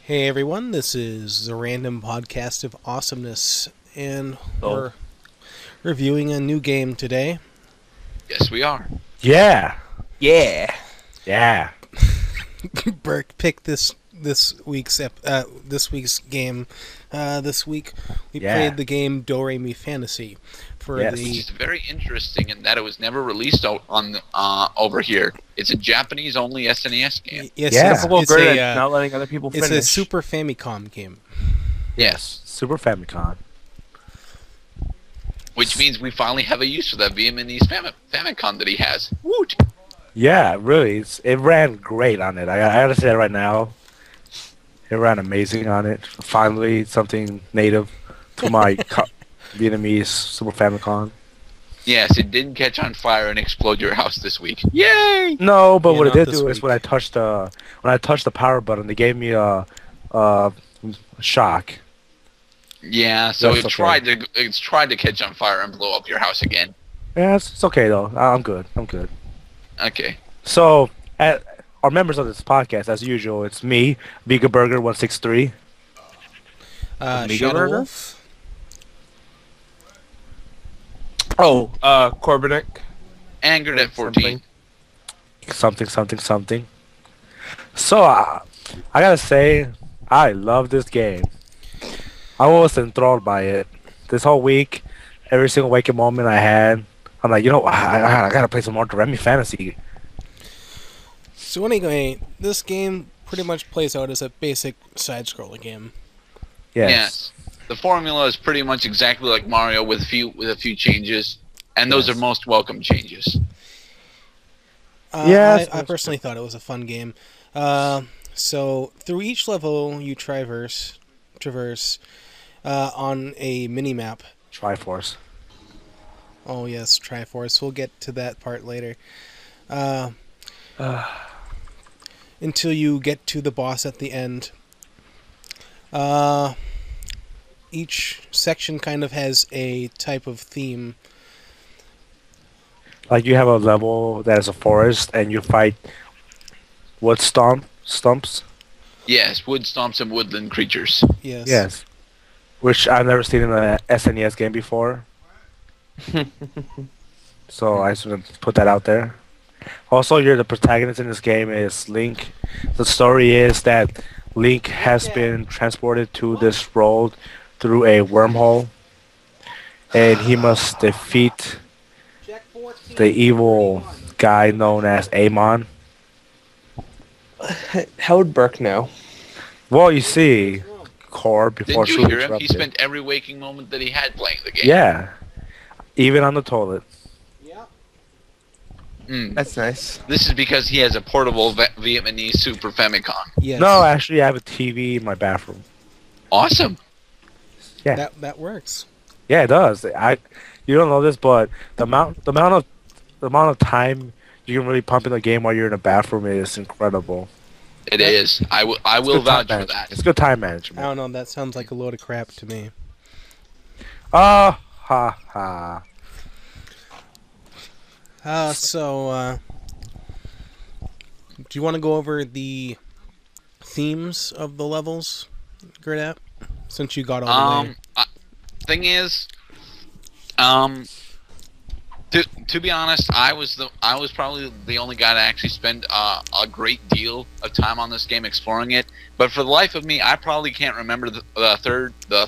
Hey everyone, this is the random podcast of Awesomeness, and Oh, we're reviewing a new game today. Yes, we are. yeah, Yeah. yeah, Burke picked this week's game. This week we yeah, played the game Doremi Fantasy for yes. Which the is very interesting in that it was never released on over here. It's a Japanese-only SNES game. yes, Yeah. Typical it's Grid a not letting other people it's finish. a Super Famicom game. Yes, Super Famicom. which means we finally have a use for that Vietnamese Famicom that he has. Woot! Yeah, really, it ran great on it. I gotta say that right now. It ran amazing on it. Finally, something native to my Vietnamese Super Famicom. Yes, it didn't catch on fire and explode your house this week. Yay! No, but Yeah, what it not did this do is week. when I touched the power button, they gave me a shock. Yeah, so That's okay. it's tried to catch on fire and blow up your house again. Yeah, it's okay though. I'm good. I'm good. Okay. So, our members of this podcast, as usual, it's me, Vega Burger 163. Amiga Shadow Burger? Wolf. Oh, Corbinek. Angered at 14. Something. So, I gotta say, I love this game. I was enthralled by it. This whole week, every single waking moment I had, I'm like, I gotta play some more Doremi Fantasy. So anyway, this game pretty much plays out as a basic side-scroller game. Yes. The formula is pretty much exactly like Mario with a few changes, and those Yes. are most welcome changes. Yes, I personally thought it was a fun game. So through each level, you traverse on a mini map. Triforce. Oh yes, Triforce. We'll get to that part later. Uh, until you get to the boss at the end. Each section kind of has a type of theme. Like you have a level that is a forest, and you fight wood stumps. Yes, wood stomps and woodland creatures. Yes. Yes. Which I've never seen in a SNES game before. So I just want to put that out there. Also, you're the protagonist in this game is Link. The story is that Link has been transported to this world through a wormhole, and he must defeat the evil guy known as Amon. How would Burke know? Well, you see, Core before Didn't you Shul hear him? He interrupted. spent every waking moment that he had playing the game. Yeah, even on the toilet. Mm. That's nice. This is because he has a portable Vietnamese Super Famicom. Yes. No, actually, I have a TV in my bathroom. Awesome. Yeah. That works. Yeah, it does. You don't know this, but the amount of time you can really pump in the game while you're in a bathroom is incredible. It is. I will It's will good time vouch for management. that. It's good time I management. don't know. That sounds like a load of crap to me. Ah, ha ha. Do you want to go over the themes of the levels, Gridap? Since you got all the way. Thing is, to be honest, I was probably the only guy to actually spend a great deal of time on this game exploring it. But for the life of me, I probably can't remember the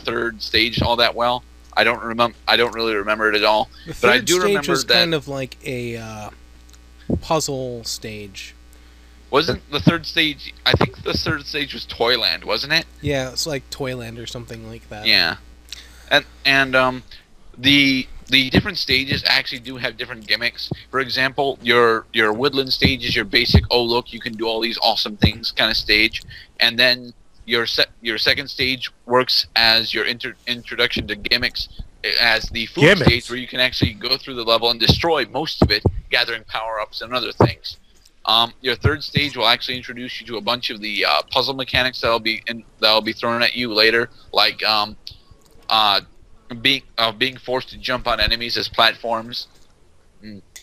third stage all that well. I don't really remember it at all. The But I third do stage remember was that. kind of like a puzzle stage. Wasn't the third stage? I think the third stage was Toyland, wasn't it? Yeah, it's like Toyland or something like that. Yeah, and the different stages actually do have different gimmicks. For example, your woodland stage is your basic "oh look, you can do all these awesome things" kind of stage, and then your second stage works as your introduction to gimmicks, as the food Gimmicks? stage where you can actually go through the level and destroy most of it, gathering power-ups and other things. Your third stage will actually introduce you to a bunch of the puzzle mechanics that'll be thrown at you later, like being forced to jump on enemies as platforms.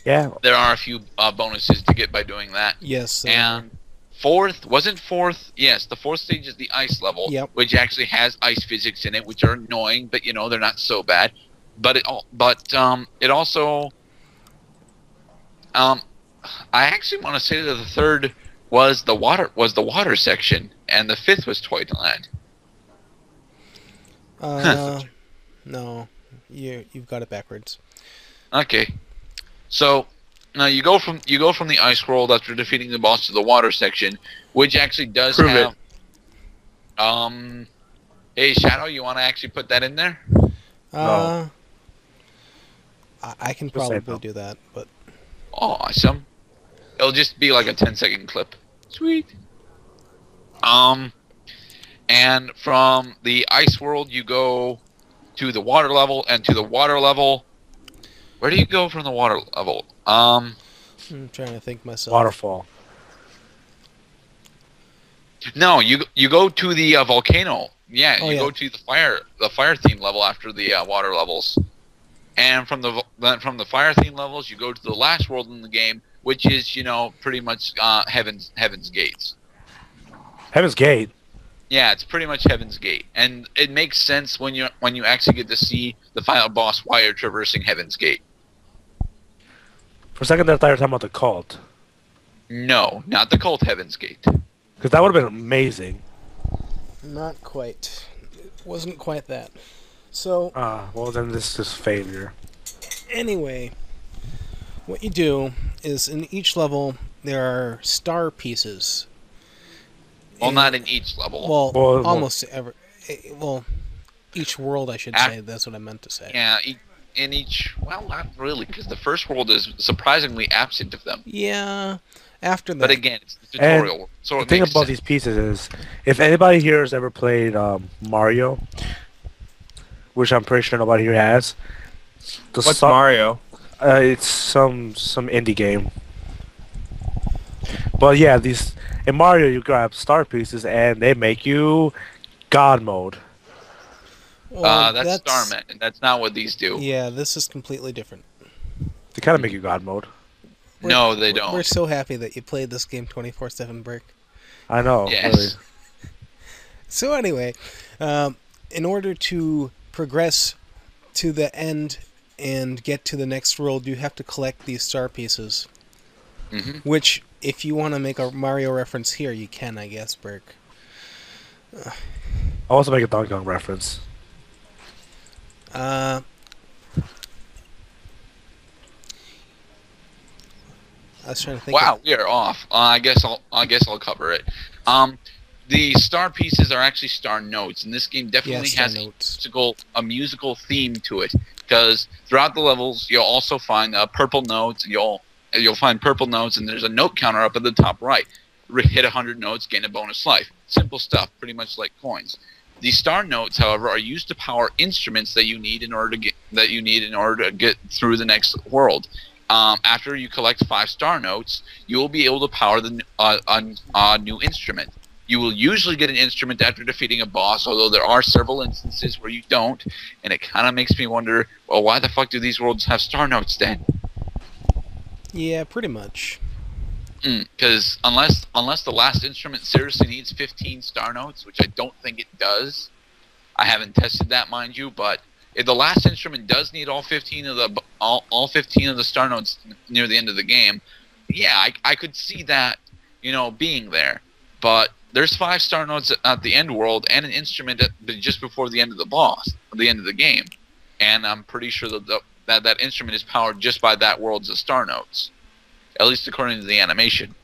Yeah. There are a few bonuses to get by doing that. Yes. And fourth wasn't fourth. Yes, the fourth stage is the ice level, Yep. which actually has ice physics in it, which are annoying, but they're not so bad. But it also I actually want to say that the third was the water section, and the fifth was Toyland. No, you've got it backwards. Okay, so now you go from the ice world after defeating the boss to the water section, which actually does Prove have. it. Hey Shadow, you want to actually put that in there? I can Just say probably no. do that, but Awesome. It'll just be like a 10-second clip. Sweet. And from the ice world, you go to the water level, and to the water level, where do you go from the water level? I'm trying to think myself. Waterfall. No, you go to the volcano. Yeah, Oh, you yeah. go to the fire theme level after the water levels, and from the fire theme levels, you go to the last world in the game, which is pretty much Heaven's Gates. Heaven's Gate. Yeah, it's pretty much Heaven's Gate, and it makes sense when you actually get to see the final boss while you're traversing Heaven's Gate. For a second, I thought you were talking about the cult. No, not the cult Heaven's Gate. Because that would have been amazing. Not quite. It wasn't quite that. So Well, then this is failure. anyway, what you do is in each level there are star pieces. Well, And- not in each level. Well, almost every. Well, each world, I should say. That's what I meant to say. Yeah, in each. Well, not really, because the first world is surprisingly absent of them. Yeah. After that. But again, it's the tutorial, so The it thing makes about sense. these pieces is, if anybody here has ever played Mario, which I'm pretty sure nobody here has, What's Mario? It's some indie game. But yeah, in Mario you grab star pieces and they make you God mode. Well, That's Starman, and that's not what these do. Yeah, this is completely different. They kind of make you God mode. No, they don't. We're so happy that you played this game 24/7, Brick. I know. Yes. Really. So anyway, in order to progress to the end and get to the next world, you have to collect these star pieces. hmm Which, if you want to make a Mario reference here, you can, I guess, Brick. I'll also make a Donkey Kong reference. I was trying to think. Wow, we are off. I guess I'll cover it. The star pieces are actually star notes, and this game definitely star has notes. a musical theme to it. Because throughout the levels, you'll also find purple notes. You'll find purple notes, and there's a note counter up at the top right. Hit 100 notes, gain a bonus life. Simple stuff, pretty much like coins. The star notes, however, are used to power instruments that you need in order to get through the next world. After you collect 5 star notes, you will be able to power a new instrument. You will usually get an instrument after defeating a boss, although there are several instances where you don't, and it kind of makes me wonder, well, why the fuck do these worlds have star notes then? Yeah, pretty much. Because unless the last instrument seriously needs 15 star notes, which I don't think it does, I haven't tested that, mind you, but if the last instrument does need all 15 of the star notes near the end of the game, yeah, I could see that, being there. But there's 5 star notes at the end world and an instrument just before the end of the end of the game, and I'm pretty sure that instrument is powered just by that world's star notes, at least according to the animation.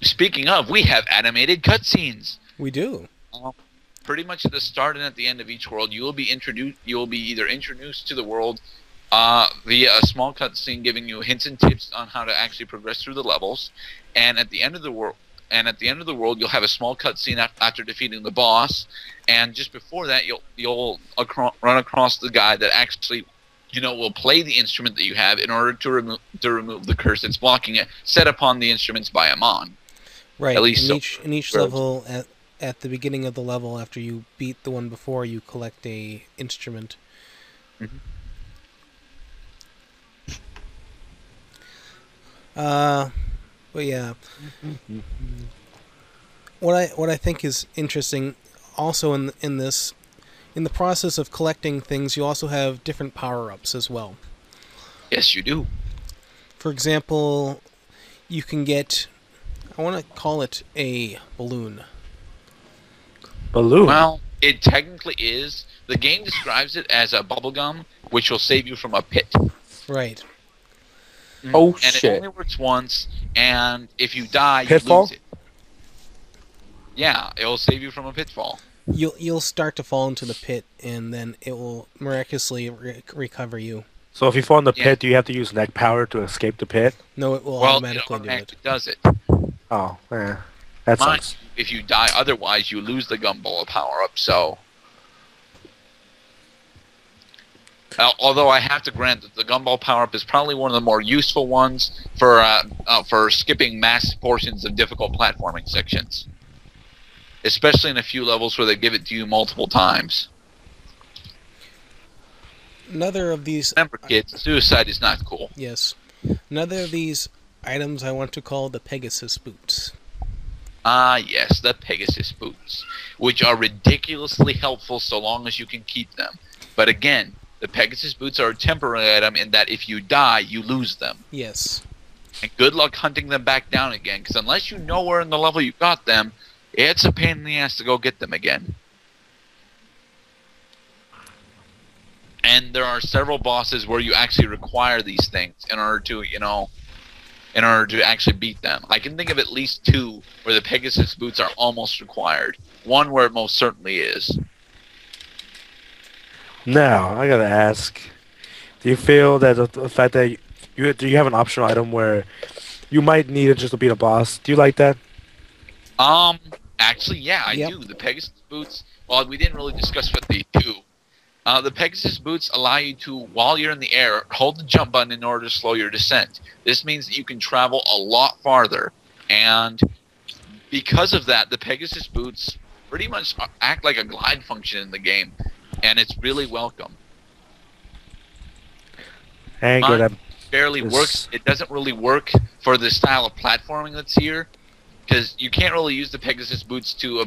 Speaking of, we have animated cutscenes. We do. Pretty much at the start and at the end of each world, you will be either introduced to the world via a small cutscene giving you hints and tips on how to actually progress through the levels, and at the end of the world, you'll have a small cutscene after defeating the boss, and just before that, you'll run across the guy that actually, will play the instrument that you have in order to remove the curse that's blocking it, set upon the instruments by Amon. Right. At least in each level, at the beginning of the level, after you beat the one before, you collect a instrument. Mhm. But yeah, what I think is interesting, also in this, in the process of collecting things, you also have different power ups as well. Yes, you do. For example, you can get, I want to call it a balloon. Balloon. Well, it technically is. The game describes it as a bubblegum, which will save you from a pit. Right. Oh, And shit. it only works once, and if you die, you Pitfall? lose it. Yeah, it will save you from a pitfall. You'll start to fall into the pit, and then it will miraculously recover you. So if you fall in the Yeah. pit, do you have to use neck power to escape the pit? No, it will Well, it automatically do it. automatically does it. Oh, yeah. That Mind sucks. you, if you die otherwise, you lose the gumball power up. So, although I have to grant that the gumball power up is probably one of the more useful ones for skipping mass portions of difficult platforming sections, especially in a few levels where they give it to you multiple times. Another of these, Remember, kids, suicide is not cool. yes, another of these items I want to call the Pegasus boots. Ah, yes, the Pegasus boots, which are ridiculously helpful so long as you can keep them. But again, the Pegasus boots are a temporary item in that if you die, you lose them. Yes. And good luck hunting them back down again, because unless you know where in the level you got them, it's a pain in the ass to go get them again. And there are several bosses where you actually require these things in order to, in order to actually beat them. I can think of at least two where the Pegasus boots are almost required. One where it most certainly is. Now, I gotta ask, do you feel that the fact that you have an optional item where you might need it just to beat a boss, do you like that? Actually, yeah, I Yep. do. The Pegasus boots, well, we didn't really discuss what they do. The Pegasus boots allow you to, while you're in the air, hold the jump button in order to slow your descent. This means that you can travel a lot farther, and because of that, the Pegasus boots pretty much act like a glide function in the game, and it's really welcome. And good. Barely This- works. It doesn't really work for the style of platforming that's here, because you can't really use the Pegasus boots to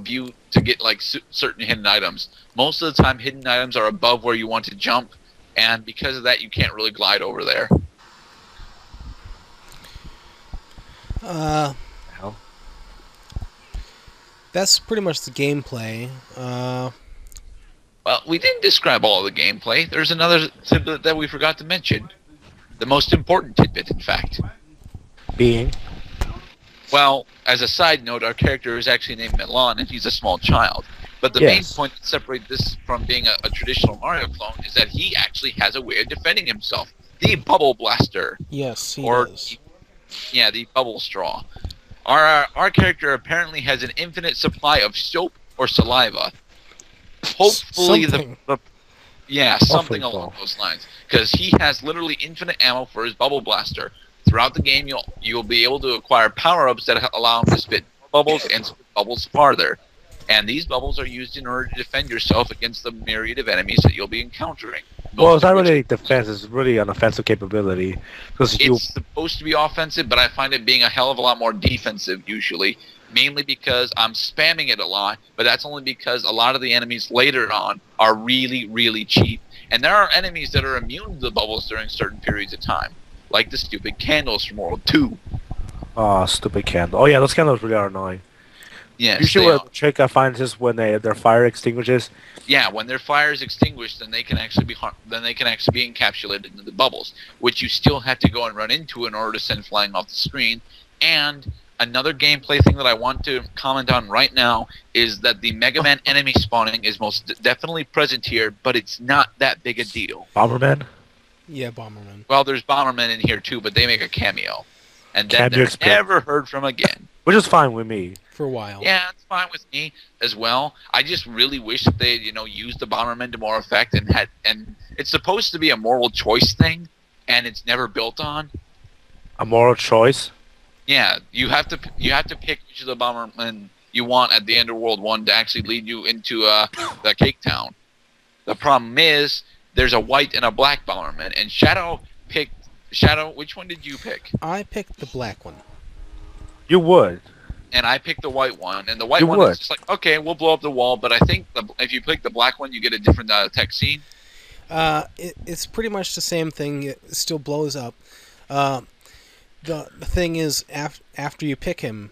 get like certain hidden items. Most of the time, hidden items are above where you want to jump, and because of that, you can't really glide over there. Hell. That's pretty much the gameplay. Well, we didn't describe all of the gameplay. There's another tidbit that we forgot to mention. The most important tidbit, in fact. Being. Well, as a side note, our character is actually named Milan, and he's a small child. But the Yes. main point that separates this from being a traditional Mario clone is that he actually has a way of defending himself. The Bubble Blaster. Yes, he Or does. Yeah, the Bubble Straw. Our character apparently has an infinite supply of soap or saliva. Hopefully Something. something Awful. along those lines. Because he has literally infinite ammo for his Bubble Blaster. Throughout the game, you'll be able to acquire power-ups that allow him to spit bubbles and spit bubbles farther. And these bubbles are used in order to defend yourself against the myriad of enemies that you'll be encountering. Well, it's Most of not which- really defense, it's really an offensive capability. Because you It's supposed to be offensive, but I find it being a hell of a lot more defensive usually. Mainly because I'm spamming it a lot, but that's only because a lot of the enemies later on are really, really cheap. And there are enemies that are immune to the bubbles during certain periods of time. Like the stupid candles from World 2. Oh, stupid candle. Oh yeah, those candles really are annoying. Yes, Usually they what are. the trick I find is just when their fire extinguishes. Yeah, when their fire is extinguished, then they can actually be encapsulated into the bubbles, which you still have to go and run into in order to send flying off the screen. And another gameplay thing that I want to comment on right now is that the Mega Man enemy spawning is most definitely present here, but it's not that big a deal. Bomberman? Yeah, Bomberman. Well, there's Bombermen in here too, but they make a cameo, and then Cameo they're experience. never heard from again. Which is fine with me. For a while. Yeah, it's fine with me as well. I just really wish that they, used the Bomberman to more effect and it's supposed to be a moral choice thing, and it's never built on. A moral choice. Yeah, you have to pick which of the Bombermen you want at the end of World 1 to actually lead you into the Cake Town. The problem is there's a white and a black Bomberman, and Shadow, which one did you pick? I picked the black one. You would. and I picked the white one, and the white You one would. is just like, okay, we'll blow up the wall, but I think if you pick the black one, you get a different tech scene. It's pretty much the same thing. It still blows up. The thing is, after you pick him,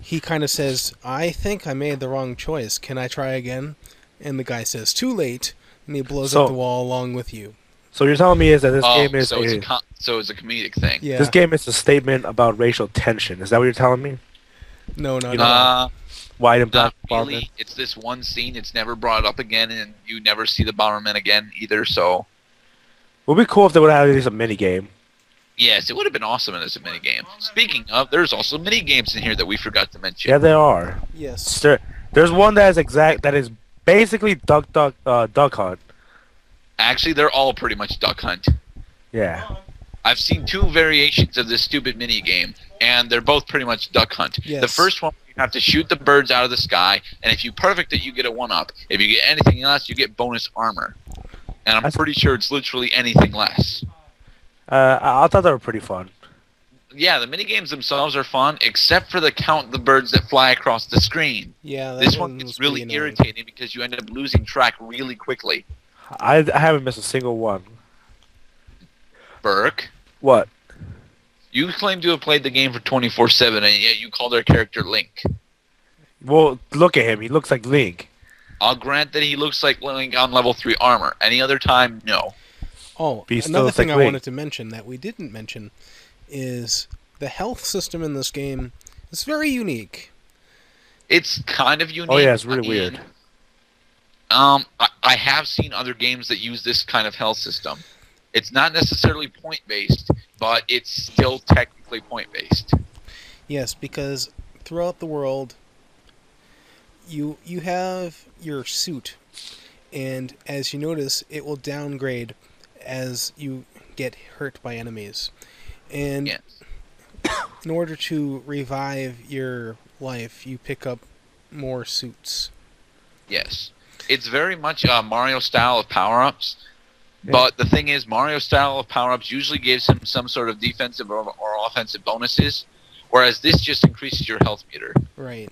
he kind of says, "I think I made the wrong choice. Can I try again?" And the guy says, "Too late," and he blows up the wall along with you. So you're telling me is that this game is so it's a comedic thing. Yeah. this game is a statement about racial tension. Is that what you're telling me? No, not at all. White and black Not Bomberman. really. It's this one scene. It's never brought up again, and you never see the Bomberman again either. So It would be cool if they would have at least a mini game. yes, it would have been awesome as a mini game. Speaking of, there's also mini games in here that we forgot to mention. Yeah, there are. Yes. There's one that is basically Duck Hunt. Actually, they're all pretty much Duck Hunt. Yeah. I've seen two variations of this stupid mini game, and they're both pretty much Duck Hunt. Yes. The first one, you have to shoot the birds out of the sky, and if you perfect it, you get a 1-up. If you get anything else, you get bonus armor. And I'm pretty sure it's literally anything less. I thought they were pretty fun. Yeah, the mini games themselves are fun, except for the count the birds that fly across the screen. Yeah. That This one was gets really pretty annoying. irritating because you end up losing track really quickly. I haven't missed a single one. Burke, What? you claim to have played the game for 24/7, and yet you call their character Link. Well, look at him. He looks like Link. I'll grant that he looks like Link on level 3 armor. Any other time, no. Oh, But he still another looks thing like I Link. wanted to mention that we didn't mention is the health system in this game is very unique. It's kind of unique. Oh yeah, it's really I mean, weird. I have seen other games that use this kind of health system. It's not necessarily point-based, but it's still technically point-based. Yes, because throughout the world, you have your suit, and as you notice, it will downgrade as you get hurt by enemies. And Yes. in order to revive your life, you pick up more suits. Yes. It's very much a Mario style of power-ups, Yeah. but the thing is, Mario style of power-ups usually gives him some sort of defensive or offensive bonuses, whereas this just increases your health meter. Right.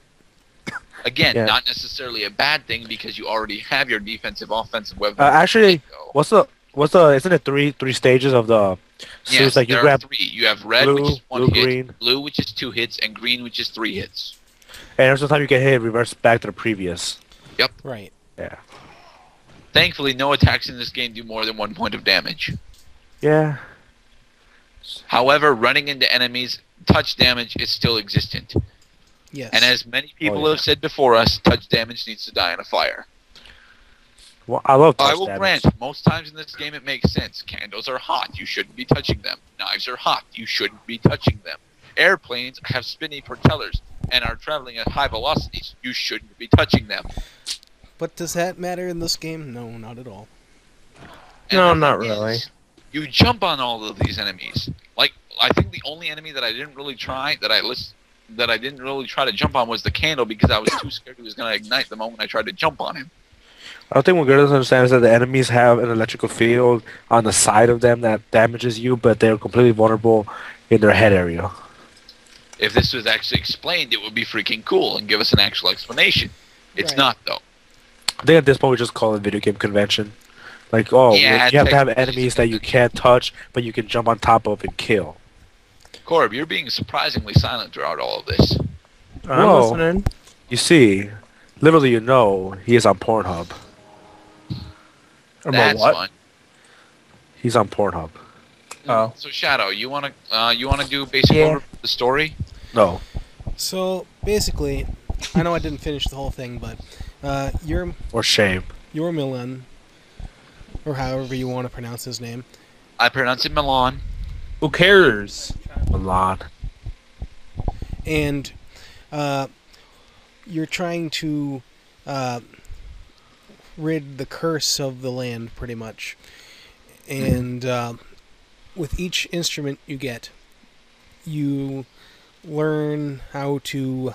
Again, Yeah. not necessarily a bad thing because you already have your defensive, offensive weapons. Actually, Go. isn't it three stages of the suits Yes, that you there grab? are 3. You have red, blue, which is 1 blue, hit, green. blue, which is 2 hits, and green, which is 3 hits. And every time you get hit, it reverts back to the previous. Right. Yeah. Thankfully, no attacks in this game do more than 1 point of damage. Yeah. However, running into enemies, touch damage is still existent. Yes. And as many people yeah. have said before us, touch damage needs to die in a fire. Well, I love touch I will damage. grant, most times in this game it makes sense. Candles are hot, you shouldn't be touching them. Knives are hot, you shouldn't be touching them. Airplanes have spinny propellers and are traveling at high velocities, you shouldn't be touching them. But does that matter in this game? No, not at all. And No, the not thing really. is, you jump on all of these enemies. Like, I think the only enemy that I didn't really try, that I didn't really try to jump on was the candle because I was too scared he was going to ignite the moment I tried to jump on him. I think what girls understand is that the enemies have an electrical field on the side of them that damages you, but they're completely vulnerable in their head area. If this was actually explained, it would be freaking cool and give us an actual explanation. It's Right. not, though. I think at this point we just call it video game convention. Like, oh, Yeah, you have to have technically enemies it's that you can't touch, but you can jump on top of and kill. Corb, you're being surprisingly silent throughout all of this. I'm Whoa. listening. You see, little do you know, he is on Pornhub. About That's what? fun. He's on Pornhub. Oh. So Shadow, you wanna do a basic Yeah. overview of the story? No. So basically, I know I didn't finish the whole thing, but you're Or shame. Milan, or however you want to pronounce his name. I pronounce it Milan. Who cares? Milan. And you're trying to rid the curse of the land, pretty much. And with each instrument you get, you learn how to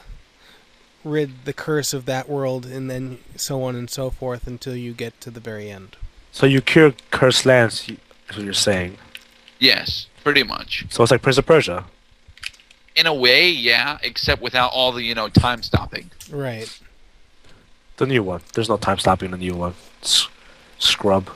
rid the curse of that world, and then so on and so forth until you get to the very end. So you cure cursed lands, is what you're saying. Yes, pretty much. So it's like Prince of Persia. In a way, yeah, except without all the time stopping. Right. The new one. There's no time stopping in the new one. Scrub.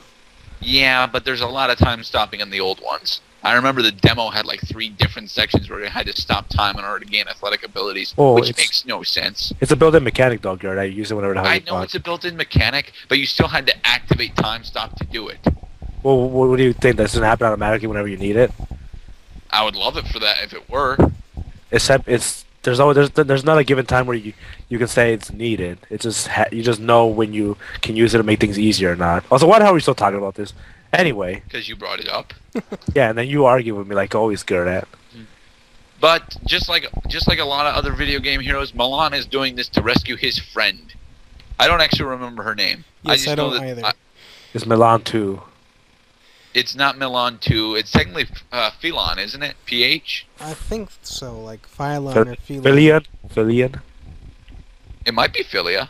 Yeah, but there's a lot of time stopping in the old ones. I remember the demo had like 3 different sections where you had to stop time in order to gain athletic abilities, Oh, which it's- makes no sense. It's a built-in mechanic, though, Garrett. I use it whenever the hell I you know want. it's a built-in mechanic, but you still had to activate time stop to do it. Well, what do you think? Does it happen automatically whenever you need it? I would love it for that if it were. Except there's not a given time where you can say it's needed. It's just you just know when you can use it to make things easier or not. Also, why the hell are we still talking about this? Anyway, Because you brought it up. yeah, and then you argue with me like always, Garrett. But just like a lot of other video game heroes, Milan is doing this to rescue his friend. I don't actually remember her name. Yes, I know don't that either. It's Milan 2. It's not Milan 2. It's technically Phelon, isn't it? PH? I think so, like Phylon or Phelon. Philian. It might be Philia.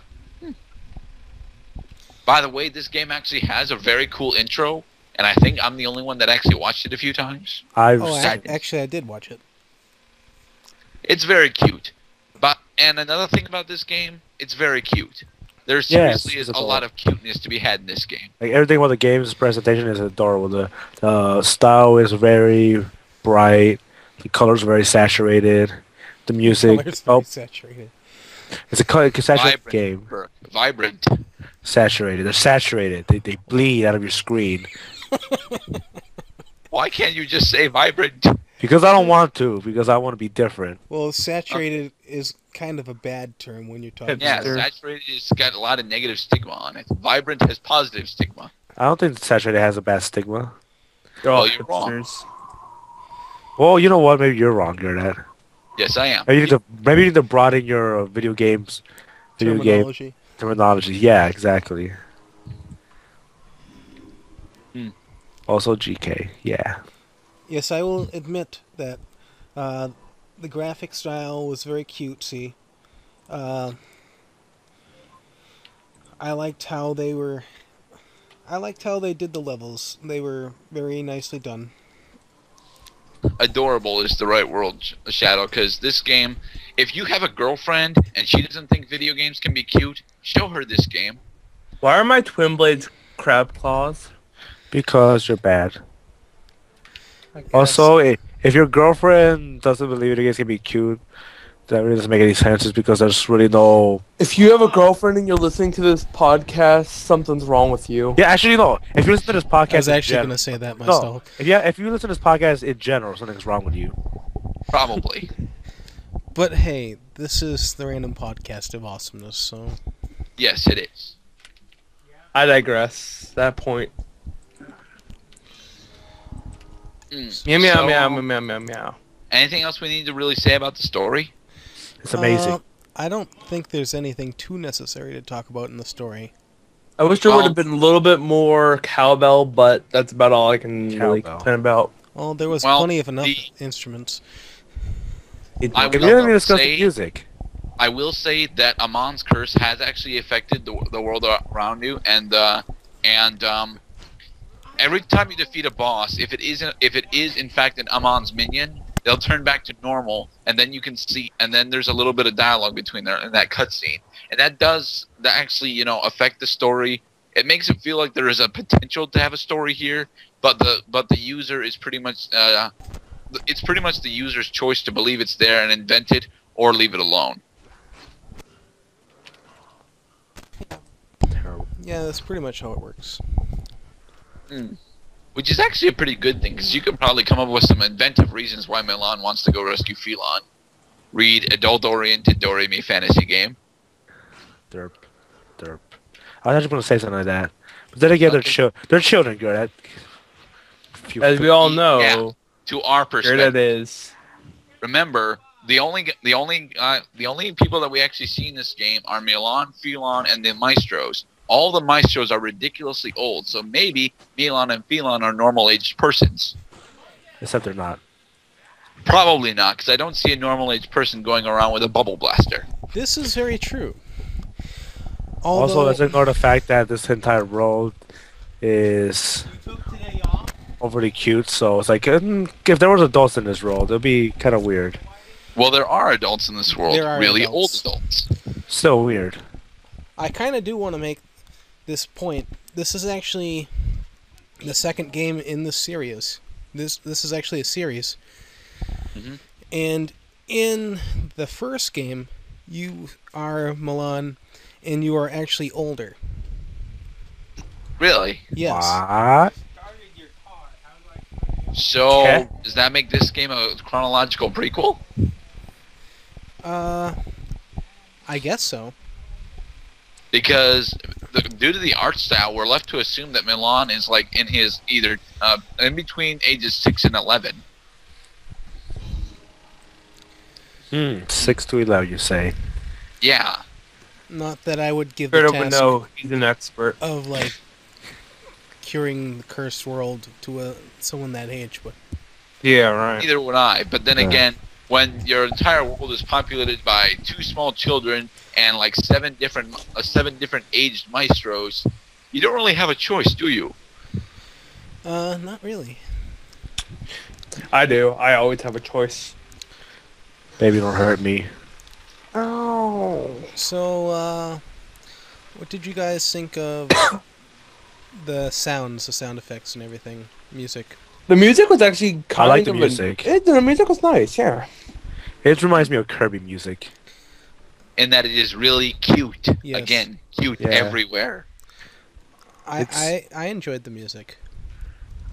By the way, this game actually has a very cool intro, and I think I'm the only one that actually watched it a few times. Oh, Sad. actually, I did watch it. It's very cute. And another thing about this game, it's very cute. There Yes, seriously it's is a adorable. lot of cuteness to be had in this game. Like everything about the game's presentation is adorable. The style is very bright. The colors are very saturated. The music. Color's very Oh, saturated. it's a saturated Vibrant. game. Burke. Vibrant. Saturated. They're saturated. They bleed out of your screen. Why can't you just say vibrant? Because I don't want to. Because I want to be different. Well, saturated is kind of a bad term when you're talking Yeah, about saturated has got a lot of negative stigma on it. Vibrant has positive stigma. I don't think saturated has a bad stigma. They're all Well, you're wrong. hipsters. Well, you know what? Maybe you're wrong, Garrett. Yes, I am. Maybe you need to broaden your video game terminology. terminology. Yeah, exactly. Hmm. Also, GK. Yeah. Yes, I will admit that the graphic style was very cutesy. I liked how they did the levels. They were very nicely done. Adorable is the right word, Shadow, because this game, if you have a girlfriend and she doesn't think video games can be cute, show her this game. Why are my twin blades crab claws? Because you're bad. I guess. Also, if your girlfriend doesn't believe video games can be cute, that really doesn't make any sense. Just because there's really no. If you have a girlfriend and you're listening to this podcast, something's wrong with you. Yeah, actually, no. If you listen to this podcast, I was in actually general- going to say that No, myself. if you listen to this podcast in general, something's wrong with you. Probably. But hey, this is the random podcast of awesomeness, so Yes, it is. I digress. That point. Meow meow So, meow meow meow meow meow. Anything else we need to really say about the story? It's amazing. I don't think there's anything too necessary to talk about in the story. I wish there Well- would have been a little bit more cowbell, but that's about all I can really Cowbell. complain about. Well, there was Well, plenty of enough the- instruments. I If will you didn't even discuss say- the music. I will say that Amon's curse has actually affected the world around you, and every time you defeat a boss, if it is in fact an Amon's minion, they'll turn back to normal, and then you can see, and then there's a little bit of dialogue between there in that cutscene, and that actually affect the story. It makes it feel like there is a potential to have a story here, but the user is pretty much it's pretty much the user's choice to believe it's there and invent it or leave it alone. Terrible. Yeah, that's pretty much how it works. Which is actually a pretty good thing, because you could probably come up with some inventive reasons why Milan wants to go rescue Phelon. Read adult-oriented Doremi Fantasy game. Derp. I was actually going to say something like that. But then again, Okay. they're children, Garrett. As we all know, Yeah. To our here perspective, it is. remember the only people that we actually see in this game are Milan, Phelon, and the Maestros. All the Maestros are ridiculously old, so maybe Milan and Phelon are normal-aged persons. Except they're not. Probably not, because I don't see a normal-aged person going around with a bubble blaster. This is very true. Also, Although, let's ignore the fact that this entire world is overly cute. So it's like, if there was adults in this world, it'd be kind of weird. Well, there are adults in this world. There are really adults. old adults. So weird. I kind of do want to make this point. This is actually the second game in the series. This is actually a series. Mhm. And in the first game, you are Milan, and you are actually older. Really? Yes. What? So, Okay. does that make this game a chronological prequel? I guess so. Because due to the art style, we're left to assume that Milan is like in his either in between ages 6 and 11. 6 to 11, you say? Yeah. Not that I would give the Straight up task no, he's an expert. of like curing the cursed world to someone that age, but Yeah, right. Neither would I. But then Yeah. again, when your entire world is populated by 2 small children and like 7 different aged maestros, you don't really have a choice, do you? not really. I do. I always have a choice. Baby, don't hurt me. Oh. So, what did you guys think of the sound effects and everything, music? The music was actually kind like the of music. The music was nice, yeah. It reminds me of Kirby music. In that it is really cute. Yes. Again, cute Yeah. everywhere. I enjoyed the music.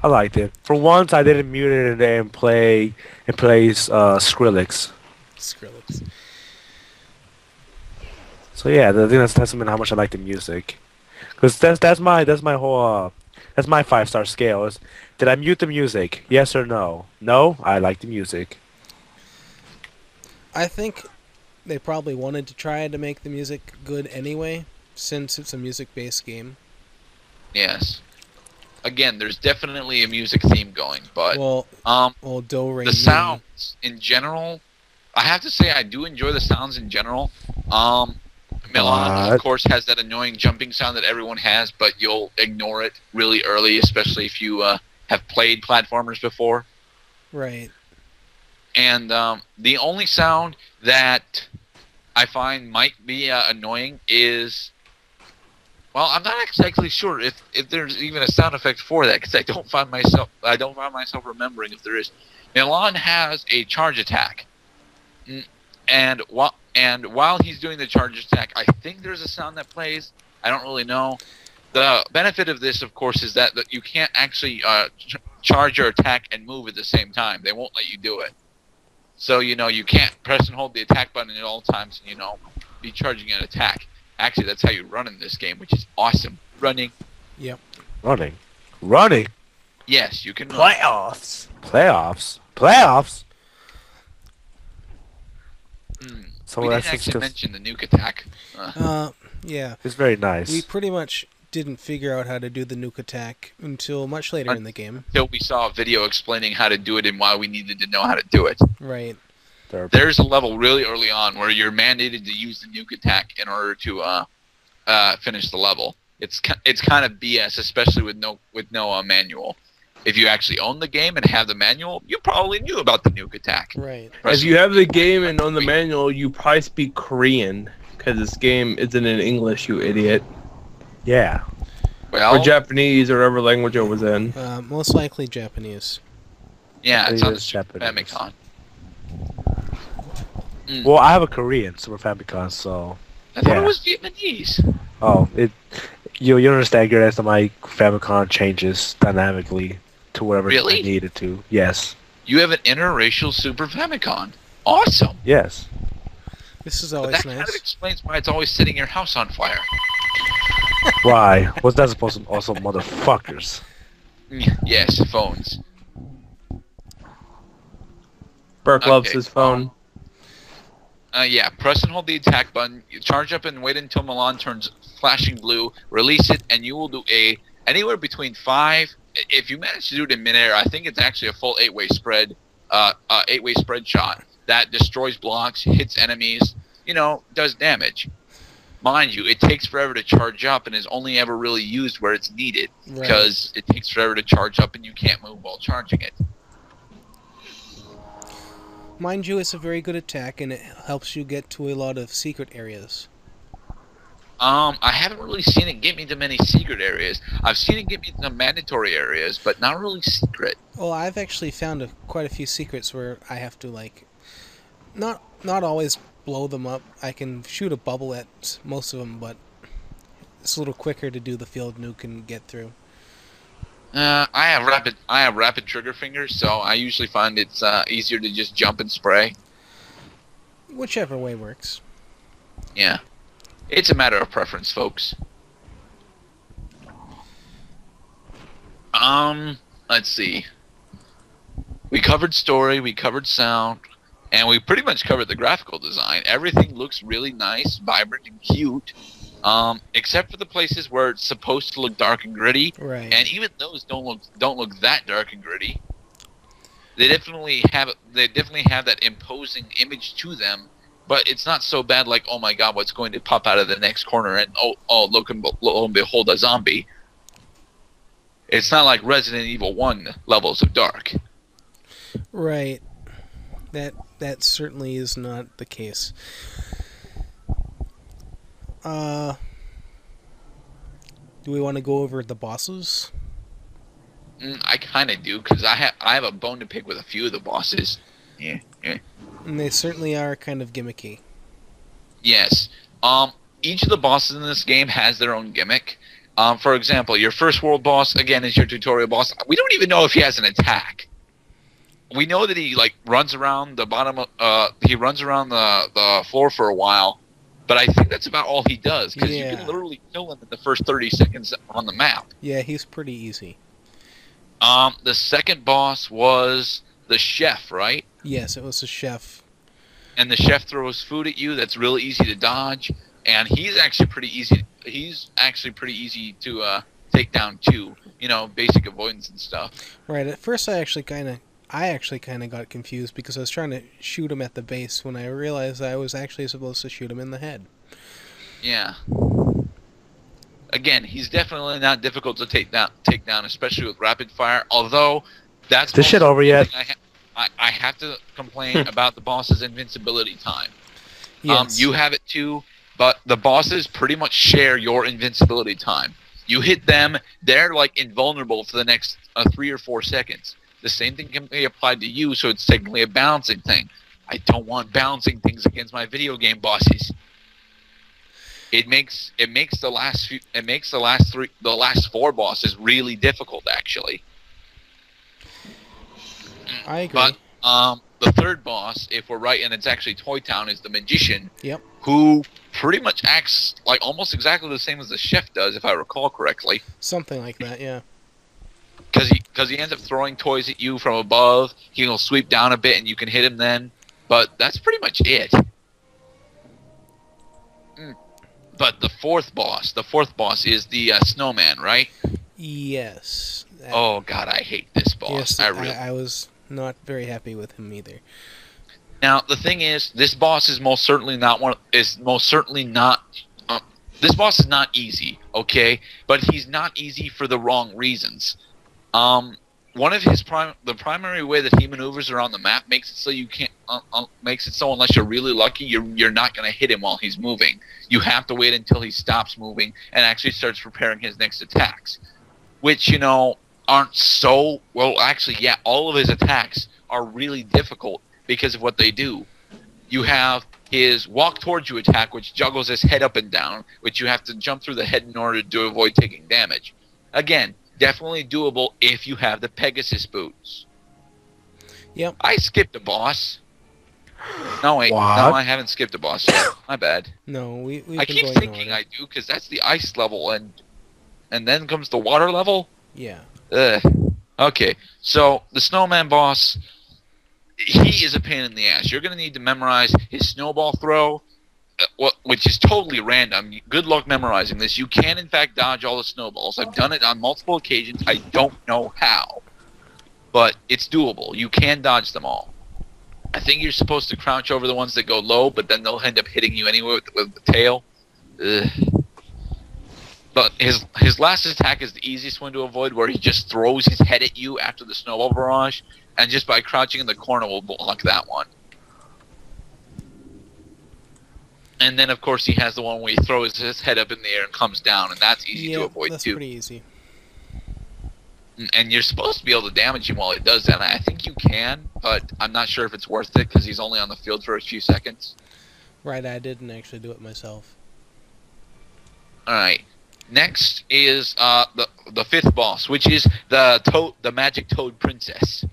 I liked it. For once, I didn't mute it and plays Skrillex. Skrillex. So yeah, I think that's testament how much I like the music. Cause that's my whole that's my 5-star scale. Is did I mute the music? Yes or no? No, I like the music. I think they probably wanted to try to make the music good anyway, since it's a music-based game. Yes. Again, there's definitely a music theme going, but Well, do re the mi. sounds in general, I have to say I do enjoy the sounds in general. Milan, of course, has that annoying jumping sound that everyone has, but you'll ignore it really early, especially if you have played platformers before. Right. And the only sound that I find might be annoying is, well, I'm not exactly sure if there's even a sound effect for that, because I don't find myself remembering if there is. Milan has a charge attack, and while he's doing the charge attack, I think there's a sound that plays. I don't really know. The benefit of this, of course, is that you can't actually charge your attack and move at the same time. They won't let you do it. So, you can't press and hold the attack button at all times and, be charging an attack. Actually, that's how you run in this game, which is awesome. Running. Yep. Running. Yes, you can run. Playoffs. Playoffs. So We that's didn't actually just mention the nuke attack. Yeah. it's very nice. We pretty much didn't figure out how to do the nuke attack until much later in the game. Until we saw a video explaining how to do it and why we needed to know how to do it. Right. There's a level really early on where you're mandated to use the nuke attack in order to finish the level. It's kind of BS, especially with no manual. If you actually own the game and have the manual, you probably knew about the nuke attack. Right. If you have the game and on the manual, you probably speak Korean, because this game isn't in English, you idiot. Yeah. Well, Or Japanese, or whatever language it was in. Most likely Japanese. yeah, it's It on the is Super Japanese. Famicom. Well, I have a Korean Super Famicom, so I thought yeah. it was Vietnamese. oh, you understand, Garrett, that my Famicom changes dynamically to whatever Really? I need it to. Yes. You have an interracial Super Famicom. Awesome. Yes. This is But always that kind of nice. explains why it's always setting your house on fire. Why? Was that supposed to also motherfuckers? Yes, phones. Burke loves Okay. his phone. Yeah, press and hold the attack button. You charge up and wait until Milan turns flashing blue. Release it, and you will do anywhere between 5. If you manage to do it in midair, I think it's actually a full 8-way spread. 8-way spread shot that destroys blocks, hits enemies. Does damage. Mind you, it takes forever to charge up and is only ever really used where it's needed, Right. because it takes forever to charge up and you can't move while charging it. Mind you, it's a very good attack, and it helps you get to a lot of secret areas. I haven't really seen it get me to many secret areas. I've seen it get me to mandatory areas, but not really secret. Well, I've actually found quite a few secrets where I have to, like, not always blow them up. I can shoot a bubble at most of them, but it's a little quicker to do the field nuke and get through. I have rapid trigger fingers, so I usually find it's easier to just jump and spray. Whichever way works. Yeah. It's a matter of preference, folks. Let's see. We covered story, we covered sound, and we pretty much covered the graphical design. Everything looks really nice, vibrant, and cute. Except for the places where it's supposed to look dark and gritty. Right. And even those don't look that dark and gritty. They definitely have that imposing image to them. But it's not so bad like, oh my god, what's going to pop out of the next corner and oh lo and behold, a zombie. It's not like Resident Evil 1 levels of dark. Right. That certainly is not the case. Do we want to go over the bosses? I kind of do, because I have a bone to pick with a few of the bosses. Yeah. And they certainly are kind of gimmicky. Yes. Each of the bosses in this game has their own gimmick. For example, your first world boss, again, is your tutorial boss. We don't even know if he has an attack. We know that he, like, runs around the bottom of, he runs around the floor for a while, but I think that's about all he does, because you can literally kill him in the first 30 seconds on the map. Yeah, he's pretty easy. The second boss was the chef, right? Yes, it was a chef. And the chef throws food at you that's really easy to dodge, and he's actually pretty easy. He's actually pretty easy to take down too. You know, basic avoidance and stuff. Right. At first, I actually kind of got confused because I was trying to shoot him at the base when I realized I was actually supposed to shoot him in the head. Yeah. Again, he's definitely not difficult to take down, especially with rapid fire. Although that's this shit over yet? I have to complain about the boss's invincibility time. Yes. You have it too, but the bosses pretty much share your invincibility time. You hit them, they're like invulnerable for the next 3 or 4 seconds. The same thing can be applied to you, so it's technically a balancing thing. I don't want balancing things against my video game bosses. It makes the last 4 bosses really difficult, actually. I agree. But the third boss, if we're right, and it's actually Toy Town, is the magician. Yep. Who pretty much acts like almost exactly the same as the chef does, if I recall correctly. Something like that, yeah. Because he ends up throwing toys at you from above. He'll sweep down a bit, and you can hit him then. But that's pretty much it. But the fourth boss is the snowman, right? Yes. Oh God, I hate this boss. Yes, I was not very happy with him either. Now the thing is, this boss is most certainly not this boss is not easy, okay? But he's not easy for the wrong reasons. One of his the primary way that he maneuvers around the map makes it so you can't makes it so unless you're really lucky, you're not going to hit him while he's moving. You have to wait until he stops moving and actually starts preparing his next attacks, which, you know, aren't so well. Actually, yeah, all of his attacks are really difficult because of what they do. You have his walk towards you attack, which juggles his head up and down, which you have to jump through the head in order to avoid taking damage. Again, definitely doable if you have the Pegasus boots. Yep. I skipped a boss. No, wait. What? No, I haven't skipped a boss yet. My bad. No, we've I been keep going in thinking order. I do, because that's the ice level, and then comes the water level? Yeah. Ugh. Okay, so the snowman boss, he is a pain in the ass. You're going to need to memorize his snowball throw, which is totally random. Good luck memorizing this. You can, in fact, dodge all the snowballs. I've done it on multiple occasions. I don't know how, but it's doable. You can dodge them all. I think you're supposed to crouch over the ones that go low, but then they'll end up hitting you anyway with the tail. Ugh. But his last attack is the easiest one to avoid, where he just throws his head at you after the snowball barrage, and just by crouching in the corner will block that one. And then, of course, he has the one where he throws his head up in the air and comes down, and that's easy to avoid, that's too. pretty easy. And you're supposed to be able to damage him while he does that, and I think you can, but I'm not sure if it's worth it, because he's only on the field for a few seconds. Right, I didn't actually do it myself. Alright. Next is the fifth boss, which is the Magic Toad Princess.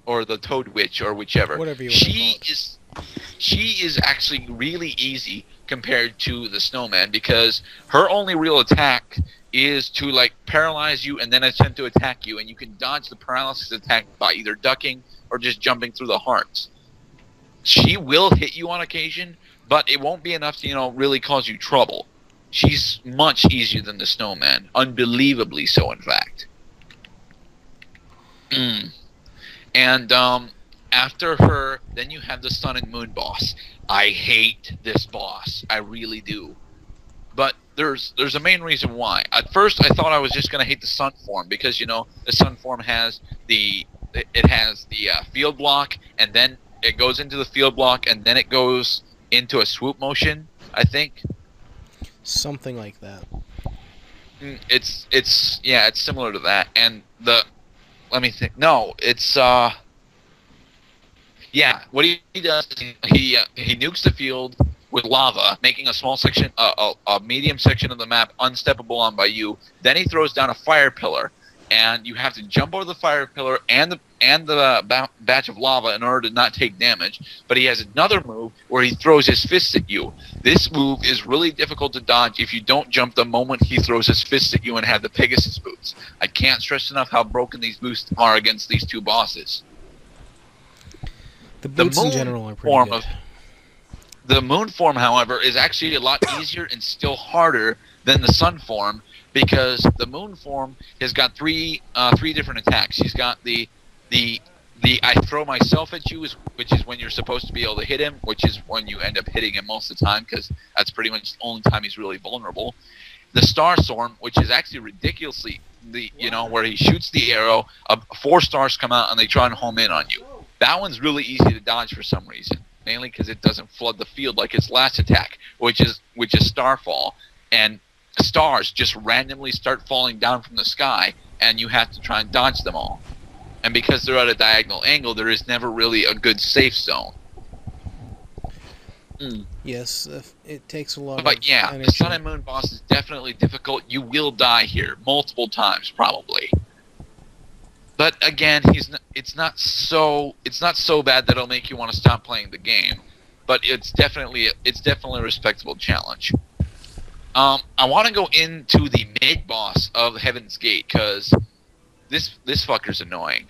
Or the Toad Witch, or whichever. Whatever you want to call it. She is actually really easy compared to the Snowman, because her only real attack is to like paralyze you and then attempt to attack you, and you can dodge the paralysis attack by either ducking or just jumping through the hearts. She will hit you on occasion, but it won't be enough to, really cause you trouble. She's much easier than the Snowman. Unbelievably so, in fact. And after her, then you have the Sun and Moon boss. I hate this boss. I really do. But there's a main reason why. At first, I thought I was just going to hate the Sun form, because, the Sun form has the field block, and then it goes into the field block, and then it goes into a swoop motion, I think. Something like that. It's similar to that. And let me think. No, it's what he does is he nukes the field with lava, making a small section, a medium section of the map unsteppable on by you. Then he throws down a fire pillar, and you have to jump over the fire pillar and the batch of lava in order to not take damage. But he has another move where he throws his fists at you. This move is really difficult to dodge if you don't jump the moment he throws his fists at you and have the Pegasus boots. I can't stress enough how broken these boots are against these two bosses. The boots in general are pretty good. The Moon form, however, is actually a lot easier and still harder than the Sun form, because the Moon form has got three different attacks. He's got the I throw myself at you, which is when you're supposed to be able to hit him, which is when you end up hitting him most of the time, because that's pretty much the only time he's really vulnerable. The Star Storm, which is actually ridiculously where he shoots the arrow, 4 stars come out and they try and home in on you. That one's really easy to dodge for some reason, mainly because it doesn't flood the field like its last attack, which is Starfall, and stars just randomly start falling down from the sky, and you have to try and dodge them all. And because they're at a diagonal angle, there is never really a good safe zone. Yes, it takes a lot of energy. The Sun and Moon boss is definitely difficult. You will die here multiple times, probably. But again, it's not so bad that it'll make you want to stop playing the game. But it's definitely a respectable challenge. I want to go into the mid boss of Heaven's Gate, because this fucker's annoying.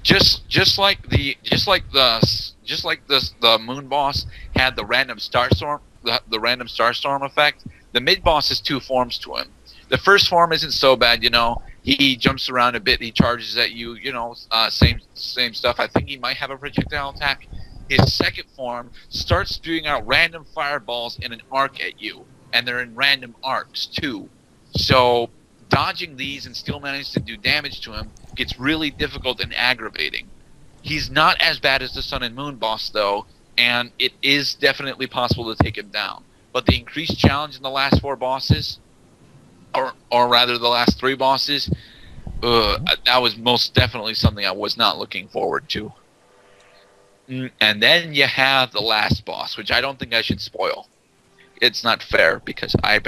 just like the Moon boss had the random Starstorm, the random Starstorm effect. The mid boss has 2 forms to him. The first form isn't so bad, He jumps around a bit. He charges at you. Same stuff. I think he might have a projectile attack. His second form starts spewing out random fireballs in an arc at you, and they're in random arcs too. So dodging these and still managing to do damage to him gets really difficult and aggravating. He's not as bad as the Sun and Moon boss though, and it is definitely possible to take him down. But the increased challenge in the last 4 bosses, or rather the last 3 bosses, that was most definitely something I was not looking forward to. And then you have the last boss, which I don't think I should spoil. It's not fair, because I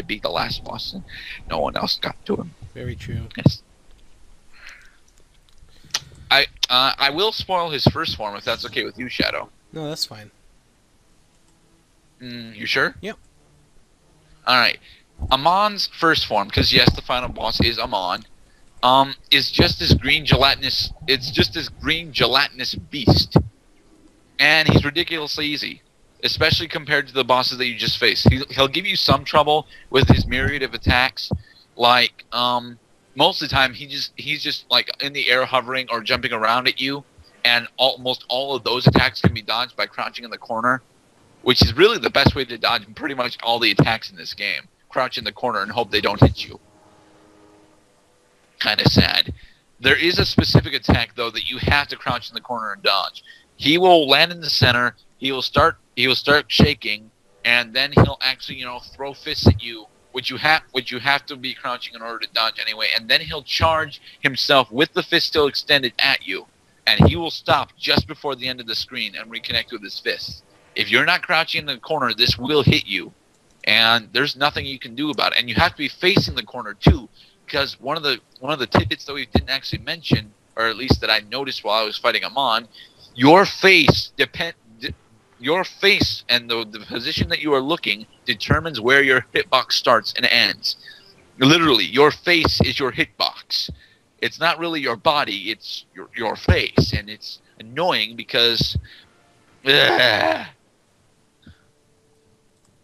beat the last boss and no one else got to him. Very true. Yes. I will spoil his first form if that's okay with you, Shadow. No, that's fine. You sure? Yep. Alright. Amon's first form, because yes, the final boss is Amon, is just this green gelatinous. It's just this green gelatinous beast, and he's ridiculously easy, especially compared to the bosses that you just faced. He'll give you some trouble with his myriad of attacks, like most of the time he's just like in the air hovering or jumping around at you, and almost all of those attacks can be dodged by crouching in the corner, which is really the best way to dodge pretty much all the attacks in this game. Crouch in the corner and hope they don't hit you. Kind of sad. There is a specific attack, though, that you have to crouch in the corner and dodge. He will land in the center, he will start shaking, and then he'll actually throw fists at you, which you have to be crouching in order to dodge anyway, and then he'll charge himself with the fist still extended at you, and he will stop just before the end of the screen and reconnect with his fist. If you're not crouching in the corner, this will hit you, and there's nothing you can do about it. And you have to be facing the corner too, because one of the tidbits that we didn't actually mention, or at least that I noticed while I was fighting Amon, your face and the position that you are looking determines where your hitbox starts and ends. Literally, your face is your hitbox. It's not really your body, it's your face, and it's annoying because ugh.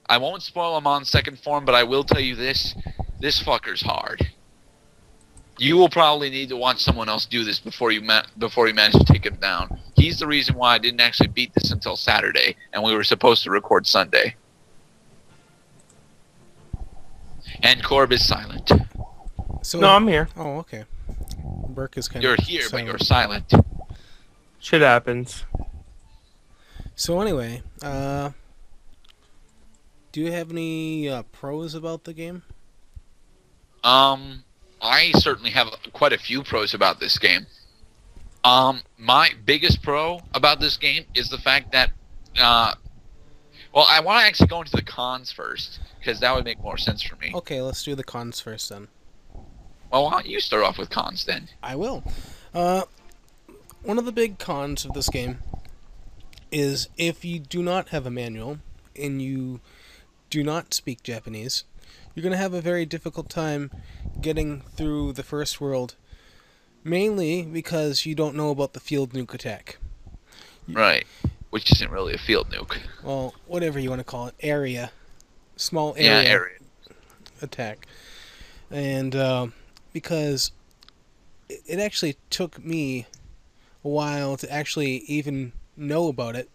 I won't spoil him on second form, but I will tell you this fucker's hard. You will probably need to watch someone else do this before you manage to take him down. He's the reason why I didn't actually beat this until Saturday, and we were supposed to record Sunday. And Corb is silent. So, No, I'm here. Oh, okay. Burke is kind You're of here, silent. but you're silent. Shit happens. So anyway, do you have any pros about the game? I certainly have quite a few pros about this game. My biggest pro about this game is the fact that, well, I want to actually go into the cons first, because that would make more sense for me. Okay, let's do the cons first then. Well, why don't you start off with cons then? I will. One of the big cons of this game is if you do not have a manual and you do not speak Japanese, you're going to have a very difficult time getting through the first world, mainly because you don't know about the field nuke attack. Right. Which isn't really a field nuke. Well, whatever you want to call it, area. Small Yeah, area, area. attack. And because it actually took me a while to actually even know about it.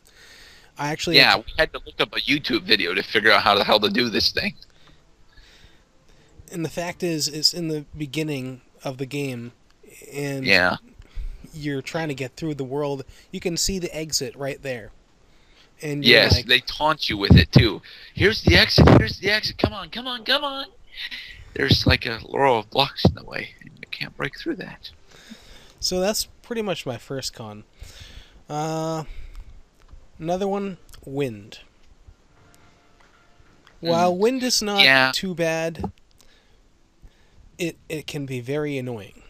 We had to look up a YouTube video to figure out how the hell to do this thing. And the fact is, it's in the beginning of the game, and Yeah. you're trying to get through the world. You can see the exit right there. And you're Yes, like, they taunt you with it too. Here's the exit. Here's the exit. Come on, come on, come on. There's like a row of blocks in the way, and you can't break through that. So that's pretty much my first con. Another one, wind. While wind is not too bad, it can be very annoying.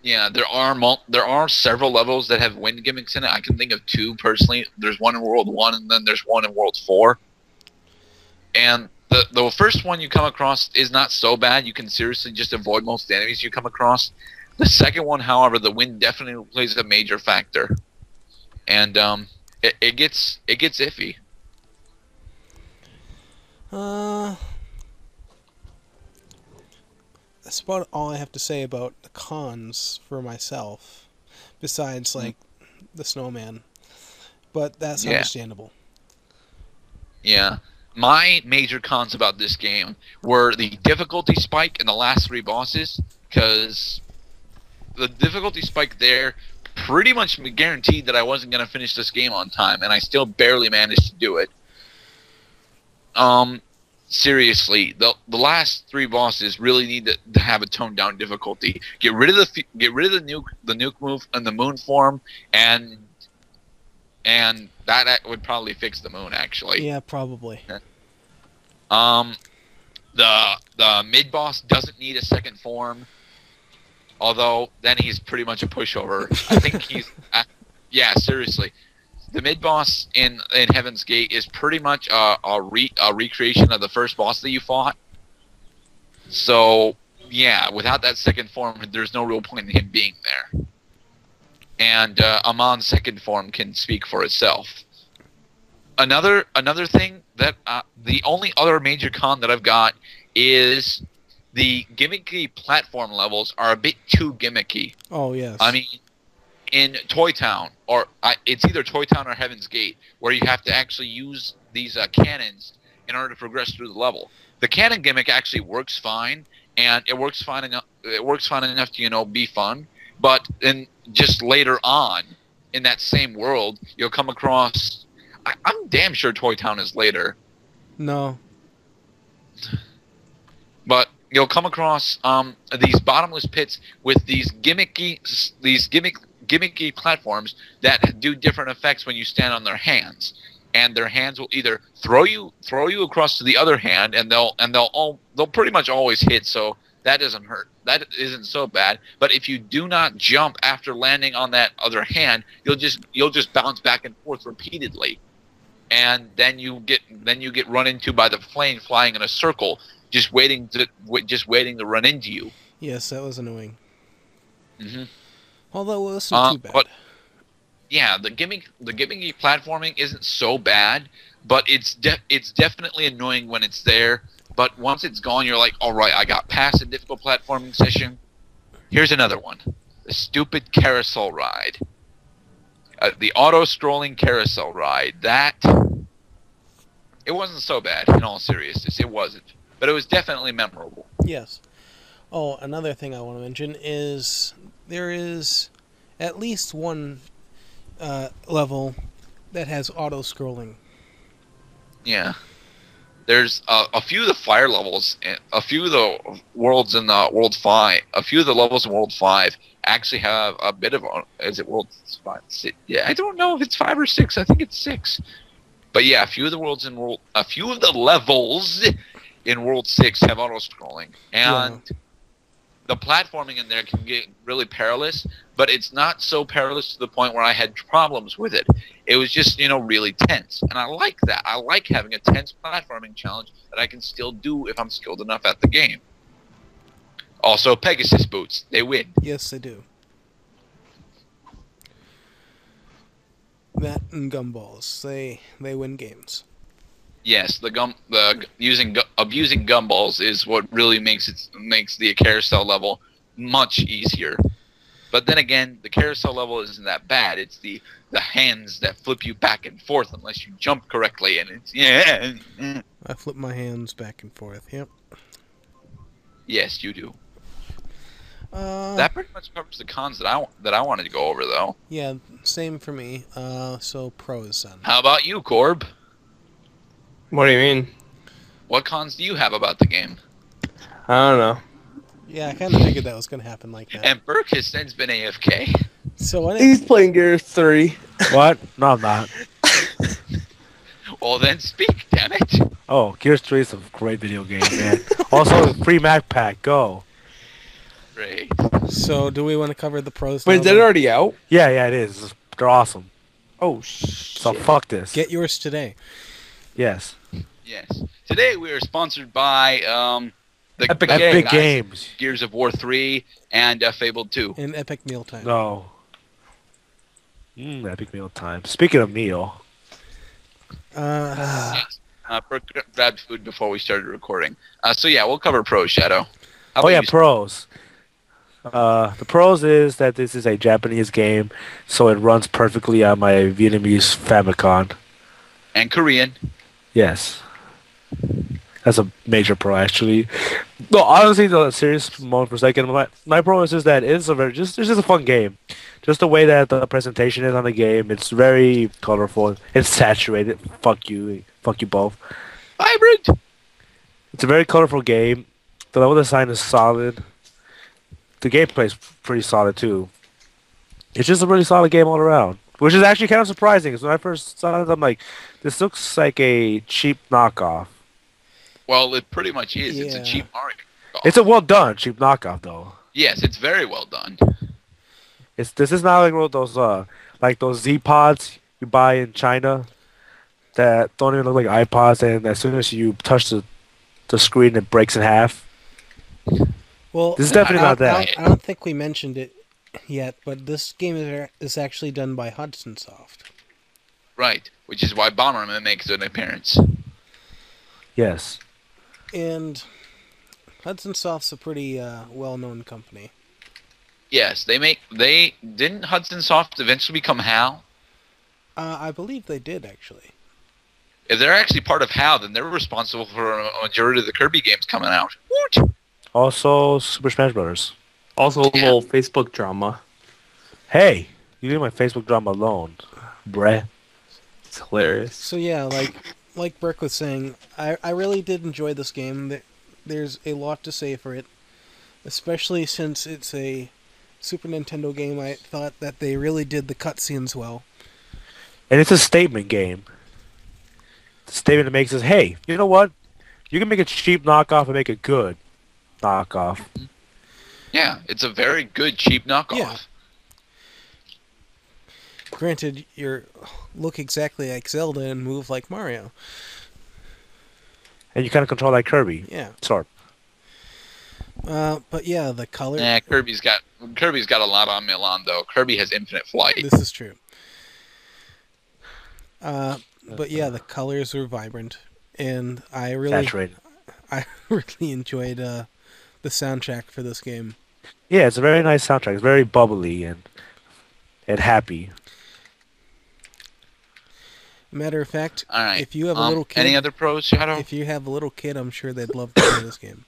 Yeah, there are several levels that have wind gimmicks in it. I can think of two personally. There's one in World 1 and then there's one in World 4. And the first one you come across is not so bad. You can seriously just avoid most of the enemies you come across. The second one, however, the wind definitely plays a major factor. And it gets iffy. That's about all I have to say about the cons for myself, besides like the snowman. But that's understandable. Yeah. My major cons about this game were the difficulty spike in the last three bosses, because the difficulty spike there pretty much guaranteed that I wasn't going to finish this game on time, and I still barely managed to do it. Seriously, the last three bosses really need to have a toned down difficulty. Get rid of the nuke move and the moon form, and that would probably fix the moon actually. Yeah, probably. The mid boss doesn't need a second form, although then he's pretty much a pushover. I think he's yeah, seriously. The mid boss in Heaven's Gate is pretty much a recreation of the first boss that you fought. So yeah, without that second form, there's no real point in him being there. And Amon's second form can speak for itself. Another thing that the only other major con that I've got is the gimmicky platform levels are a bit too gimmicky. Oh yes. I mean, in Toy Town, or it's either Toy Town or Heaven's Gate, where you have to actually use these cannons in order to progress through the level. The cannon gimmick actually works fine, and it works fine enough. It works fine enough to be fun. But then just later on, in that same world, you'll come across I'm damn sure Toy Town is later. No. But you'll come across these bottomless pits with these gimmicky platforms that do different effects when you stand on their hands, and their hands will either throw you across to the other hand, and they'll pretty much always hit, so that doesn't hurt. That isn't so bad. But if you do not jump after landing on that other hand, you'll just bounce back and forth repeatedly, and then you get run into by the plane flying in a circle, just waiting to run into you. Yes, that was annoying. Mm-hmm. Although it wasn't too bad. But yeah, the gimmicky platforming isn't so bad, but it's definitely annoying when it's there. But once it's gone, you're like, all right, I got past a difficult platforming session. Here's another one: the stupid carousel ride, the auto-scrolling carousel ride. It wasn't so bad. In all seriousness, it wasn't. But it was definitely memorable. Yes. Oh, another thing I want to mention is there is at least one level that has auto-scrolling. Yeah. There's a few of the fire levels, a few of the worlds in World 5, a few of the levels in World 5 actually have a bit of, is it World 5? Yeah, I don't know if it's 5 or 6. I think it's 6. But yeah, a few of the levels in World 6 have auto-scrolling, and the platforming in there can get really perilous, but it's not so perilous to the point where I had problems with it. It was just, really tense, and I like that. I like having a tense platforming challenge that I can still do if I'm skilled enough at the game. Also, Pegasus boots, they win. Yes, they do. That and gumballs, they win games. Yes, abusing gumballs is what really makes the carousel level much easier. But then again, the carousel level isn't that bad. It's the hands that flip you back and forth unless you jump correctly, and it's I flip my hands back and forth. Yep. Yes, you do. That pretty much covers the cons that I wanted to go over, though. Yeah, same for me. So pros then. How about you, Corb? What do you mean? What cons do you have about the game? I don't know. Yeah, I kind of figured that was going to happen like that. And Burke has since been AFK. So He's playing Gears 3. What? No, I'm not. Well, then speak, damn it. Oh, Gears 3 is a great video game, man. Also, free Mac pack. Go. Great. So do we want to cover the pros? Wait, now, is that then? already out? Yeah, it is. They're awesome. Oh, shit. So fuck this. Get yours today. Yes. Yes. Today we are sponsored by the Epic Epic Games. Gears of War 3 and Fabled 2. In Epic Mealtime. No. Epic meal time. Speaking of meal. Yes. Burke grabbed food before we started recording. So yeah, we'll cover pros, Shadow. How Oh about yeah, you? pros. The pros is that this is a Japanese game, so it runs perfectly on my Vietnamese Famicom. And Korean. Yes. That's a major pro, actually. No, honestly, the serious moment for a second. My pro is just that it's it's just a fun game. Just the way that the presentation is on the game, it's very colorful. It's saturated. Fuck you both. Vibrant. It's a very colorful game. The level design is solid. The gameplay is pretty solid too. It's just a really solid game all around, which is actually kind of surprising. Because when I first saw it, I'm like, this looks like a cheap knockoff. Well, it pretty much is. It's a Yeah. cheap Mario. It's a well done cheap knockoff though. Yes, it's very well done. This is not like one of those Z pods you buy in China that don't even look like iPods, and as soon as you touch the screen, it breaks in half. Well, This is definitely not that. I don't think we mentioned it yet, but this game is actually done by Hudson Soft. Right, which is why Bomberman makes an appearance. Yes. And Hudson Soft's a pretty well-known company. Yes, didn't Hudson Soft eventually become HAL? I believe they did, actually. If they're actually part of HAL, then they're responsible for a majority of the Kirby games coming out. Woot! Also, Super Smash Brothers. Also, a Yeah. little Facebook drama. Hey, you leave my Facebook drama alone, bruh. It's hilarious. So yeah, like Burke was saying, I really did enjoy this game. There's a lot to say for it, especially since it's a Super Nintendo game. I thought that they really did the cutscenes well. And it's a statement game. The statement that makes is, hey, you know what? You can make a cheap knockoff and make a good knockoff. Yeah, it's a very good cheap knockoff. Yeah. Granted, you look exactly like Zelda and move like Mario. And you kind of control like Kirby. Yeah. Sort. But yeah, the color. Yeah, Kirby's got a lot on Milan though. Kirby has infinite flight. This is true. But yeah, the colors were vibrant, and I really enjoyed the soundtrack for this game. Yeah, it's a very nice soundtrack. It's very bubbly and happy. Matter of fact, All right. if you have a little kid, any other pros, Shadow? if you have a little kid, I'm sure they'd love to play this game.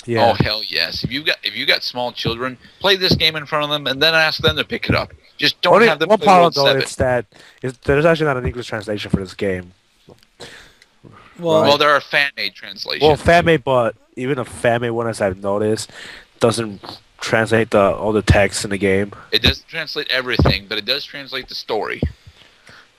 Yeah. Oh hell yes! If you got small children, play this game in front of them, and then ask them to pick it up. Just don't have them one play problem World though 7. is that there's actually not an English translation for this game. Well, there are fan-made translations. Well, fan-made, but even a fan-made one, as I've noticed, doesn't translate all the text in the game. It doesn't translate everything, but it does translate the story.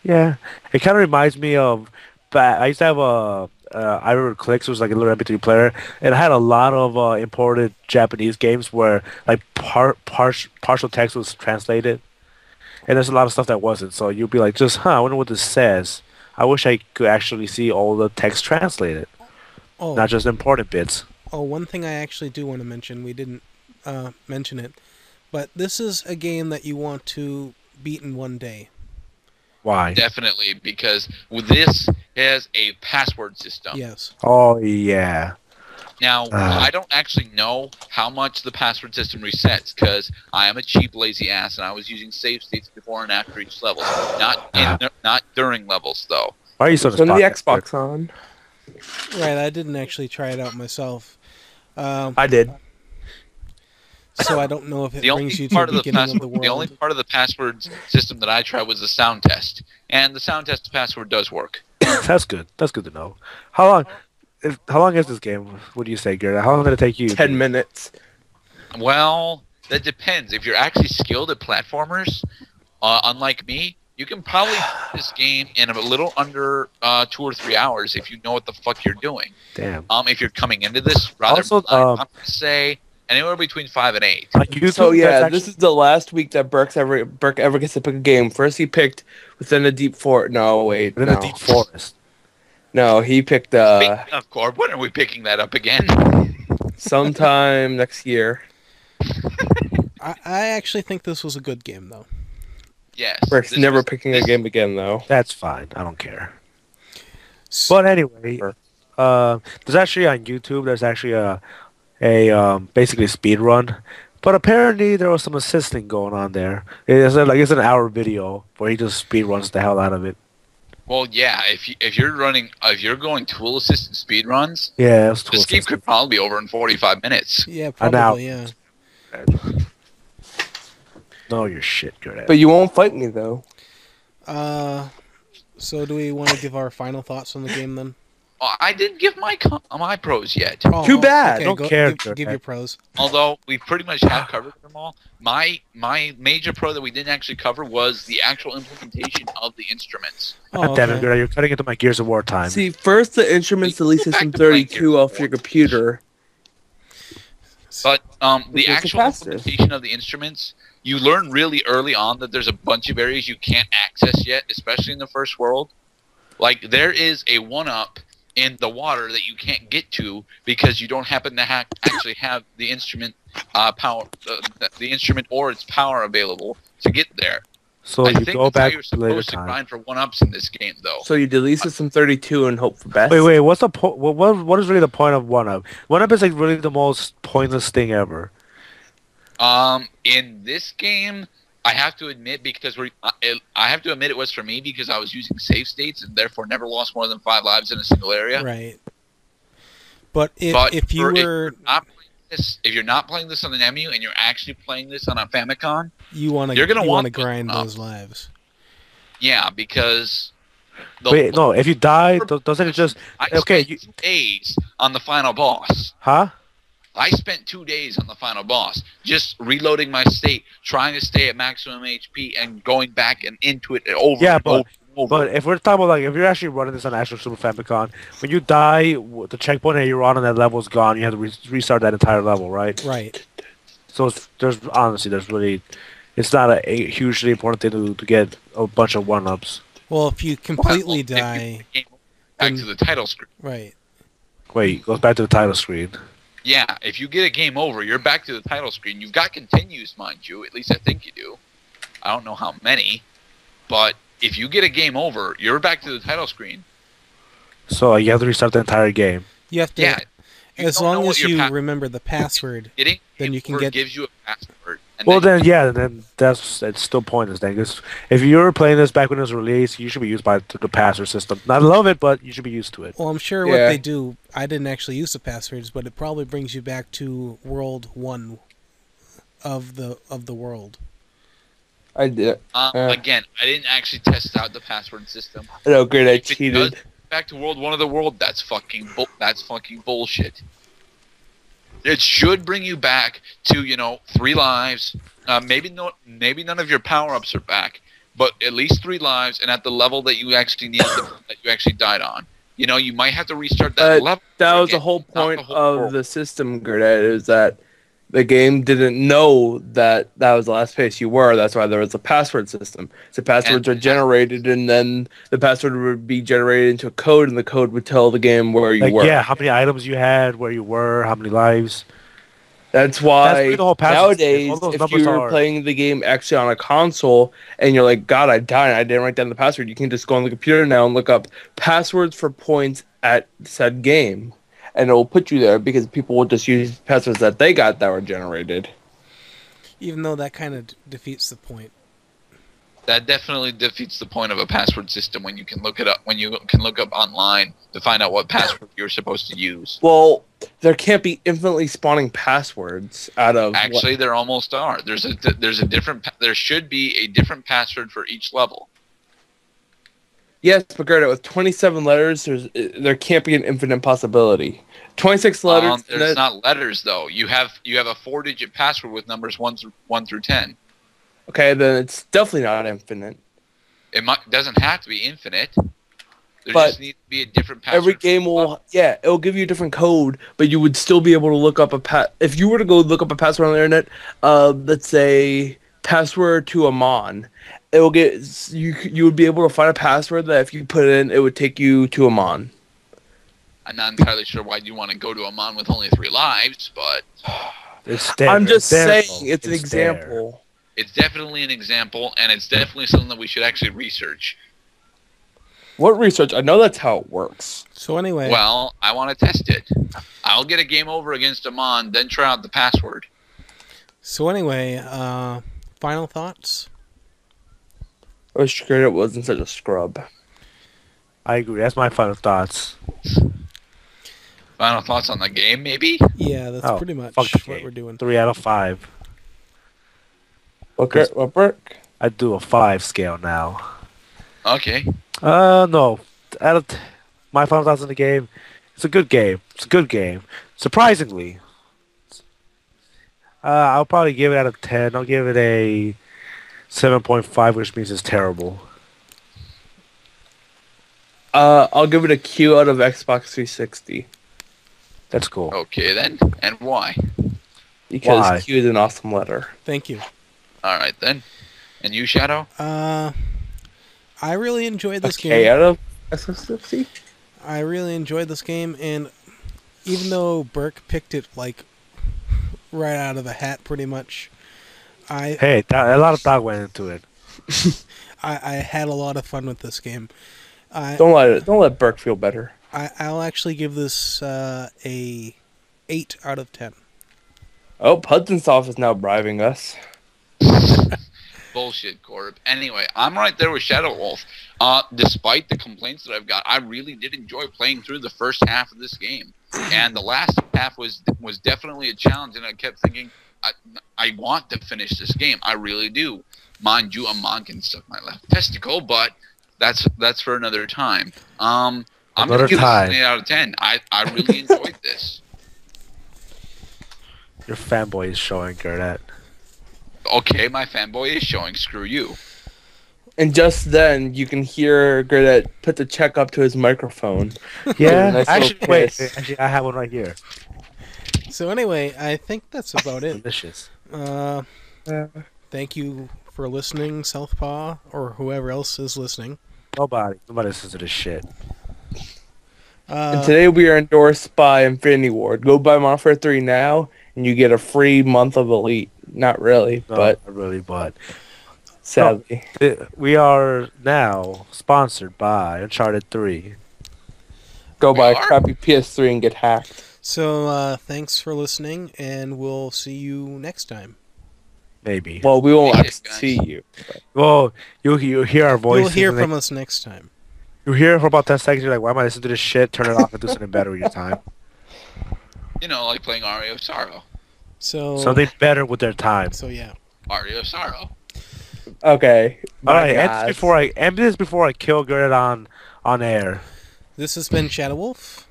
Yeah, it kind of reminds me of. I used to have a I remember Clicks was like a little MP3 player, and it had a lot of imported Japanese games where like partial text was translated, and there's a lot of stuff that wasn't. So you'd be like, just I wonder what this says. I wish I could actually see all the text translated, not just important bits. Oh, one thing I actually do want to mention, we didn't mention it, but this is a game that you want to beat in one day. Why? Definitely, because this has a password system. Yes. Oh yeah. Now, I don't actually know how much the password system resets, because I am a cheap, lazy ass, and I was using save states before and after each level. Not during levels, though. Why are you so Turn the Xbox on. Right, I didn't actually try it out myself. I did. So I don't know if it The only brings you to part the of the beginning of the password, world. the only part of the password system that I tried was the sound test, and the sound test password does work. That's good. That's good to know. How long is this game? What do you say, Garrett? How long did it take you? 10 minutes. Well, that depends. If you're actually skilled at platformers, unlike me, you can probably play this game in a little under 2 or 3 hours if you know what the fuck you're doing. Damn. If you're coming into this rather Also, blind, I'm gonna say anywhere between 5 and 8. On YouTube, So yeah, that's this is the last week that Burke ever gets to pick a game. First he picked Within a Deep Forest. No, wait, in no. the deep forest. No, he picked Speaking of Corb, when are we picking that up again? sometime next year. I actually think this was a good game, though. Yes. Burke's this never was- picking a game again, though. That's fine. I don't care. But anyway, there's actually on YouTube. There's actually a basically speed run. But apparently there was some assisting going on there. It's an hour video where he just speed runs the hell out of it. Well, yeah. If you're going tool assisted speed runs, Yeah, it was this game could probably be over in 45 minutes. Yeah, An hour. probably, yeah. No, you're shit, good at. But you won't fight me, though. So do we want to give our final thoughts on the game, then? I didn't give my pros yet. Oh, Too bad. Okay, Don't go, care, give Jordan. your pros. Although we pretty much have covered them all. My major pro that we didn't actually cover was the actual implementation of the instruments. Oh, Damn it, okay. Gerda, you're cutting into my Gears of War time. See, first the instruments Go delete back System to playing 32 Gears of off your War. computer. But Which the is the actual fastest. implementation of the instruments, you learn really early on that there's a bunch of areas you can't access yet, especially in the first world. Like, there is a 1-up in the water that you can't get to because you don't happen to actually have the instrument power, the instrument or its power available to get there. So I you think go that's how back you're to later supposed to time. grind for 1-ups in this game, though. So you delete System 32 and hope for best. Wait, what's the point? What is really the point of 1-up? 1-up is like really the most pointless thing ever. In this game, I have to admit I have to admit it was for me because I was using save states and therefore never lost more than 5 lives in a single area. Right. But if you're not playing this on an EMU and you're actually playing this on a Famicom, you want you're gonna to want grind up. those lives. yeah, because Wait, no. If you die, doesn't it just I okay? spent 2 days on the final boss. Huh? I spent 2 days on the final boss, just reloading my state, trying to stay at maximum HP, and going back and into it over Yeah, and over and over. but if we're talking about like if you're actually running this on actual Super Famicom, when you die, the checkpoint that you're on that level is gone. You have to restart that entire level, right? Right. So there's really, it's not a hugely important thing to get a bunch of one-ups. Well, if you completely Well, if you die, get back to the title screen. right. Wait, it goes back to the title screen. Yeah, if you get a game over, you're back to the title screen. You've got continues, mind you. At least I think you do. I don't know how many, but if you get a game over, you're back to the title screen. So you have to restart the entire game. You have to. Yeah. You As don't know long what as your you pa- remember the password, Getting then you can over get. gives you a password. And Well, then it's still pointless. Then, because if you were playing this back when it was released, you should be used by the password system. I love it, but you should be used to it. Well, I'm sure what they do. I didn't actually use the passwords, but it probably brings you back to World 1 of the world. I did. Again, I didn't actually test out the password system. No, great. I If it cheated. does back to World 1 of the world, that's fucking bullshit. It should bring you back to 3 lives. Maybe none of your power-ups are back, but at least 3 lives, and at the level that you actually needed that you actually died on. You might have to restart that level. That was again, the whole not the point whole of world. the system, Gerdette, is that the game didn't know that was the last place you were. That's why there was a password system. So passwords are generated, and then the password would be generated into a code, and the code would tell the game where you were. Yeah, how many items you had, where you were, how many lives. That's why really the whole password system. nowadays, All those if numbers you're are- playing the game actually on a console and you're like, God, I died, I didn't write down the password, you can just go on the computer now and look up passwords for points at said game. And it will put you there because people will just use passwords that they got that were generated. Even though that kind of defeats the point. That definitely defeats the point of a password system when you can look it up online to find out what password you're supposed to use. Well, there can't be infinitely spawning passwords out of. Actually, there almost are. There should be a different password for each level. Yes, but Gerda, with 27 letters, there can't be an infinite possibility. 26 letters. There's not letters though. You have a 4-digit password with numbers 1 through 10. Okay, then it's definitely not infinite. It doesn't have to be infinite. There But just needs to be a different password. Every game will, it'll give you a different code, but you would still be able to look up if you were to go look up a password on the internet, let's say password to Amon, it will get you would be able to find a password that if you put it in, it would take you to Amon. I'm not entirely sure why you want to go to Amon with only 3 lives, but I'm just saying it's an example. It's definitely an example, and it's definitely something that we should actually research. What research? I know that's how it works. So anyway. Well, I want to test it. I'll get a game over against Amon, then try out the password. So anyway, final thoughts? I wish it wasn't such a scrub. I agree. That's my final thoughts. Final thoughts on the game, maybe? Yeah, that's pretty much fuck the what game. we're doing. 3 out of 5. What Burke? I do a 5 scale now. Okay. No. My final thoughts on the game, it's a good game. It's a good game. Surprisingly. I'll probably give it out of 10. I'll give it a 7.5, which means it's terrible. I'll give it a Q out of Xbox 360. That's cool. Okay, then. And why? Because Why? Q is an awesome letter. Thank you. All right, then. And you, Shadow? I really enjoyed this K game. out of XboX I really enjoyed this game, and even though Burke picked it like right out of the hat, pretty much, Hey, a lot of thought went into it. I had a lot of fun with this game. Don't let Burke feel better. I'll actually give this a 8 out of 10. Oh, Hudson is now bribing us. Bullshit, Corb. Anyway, I'm right there with Shadow Wolf. Despite the complaints that I've got, I really did enjoy playing through the first half of this game. And the last half was definitely a challenge, and I kept thinking, I want to finish this game. I really do. Mind you, Amon can suck my left testicle, but that's for another time. I'm Another gonna give this time. an 8 out of 10. I really enjoyed this. Your fanboy is showing, Gerdat. Okay, my fanboy is showing. Screw you. And just then, you can hear Gerdat put the check up to his microphone. Yeah, Nice actually, little wait. kiss. Actually, I have one right here. So anyway, I think that's about it. Delicious. Thank you for listening, Southpaw, or whoever else is listening. Nobody listens to this shit. And today we are endorsed by Infinity Ward. Go buy Modern Warfare 3 now, and you get a free month of Elite. Not really, No, but not really, but sadly. we are now sponsored by Uncharted 3. Go We buy a are? crappy PS3 and get hacked. So thanks for listening, and we'll see you next time. Maybe. Well, we won't Appreciate it, guys. see you. Well, you hear our voices. You'll hear and from us next time. You hear it for about 10 seconds. You're like, why am I listening to this shit? Turn it off and do something better with your time. You know, like playing Aria of Sorrow. So Something better with their time. So yeah. Aria of Sorrow. Okay. All right, guys. end this before I kill Gerrit on air. This has been Shadow Wolf.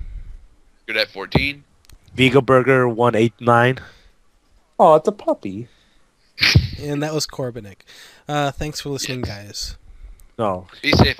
Good at 14. Vega Burger 189. Oh, it's a puppy. And that was Corbinik. Thanks for listening, guys. No. Be safe.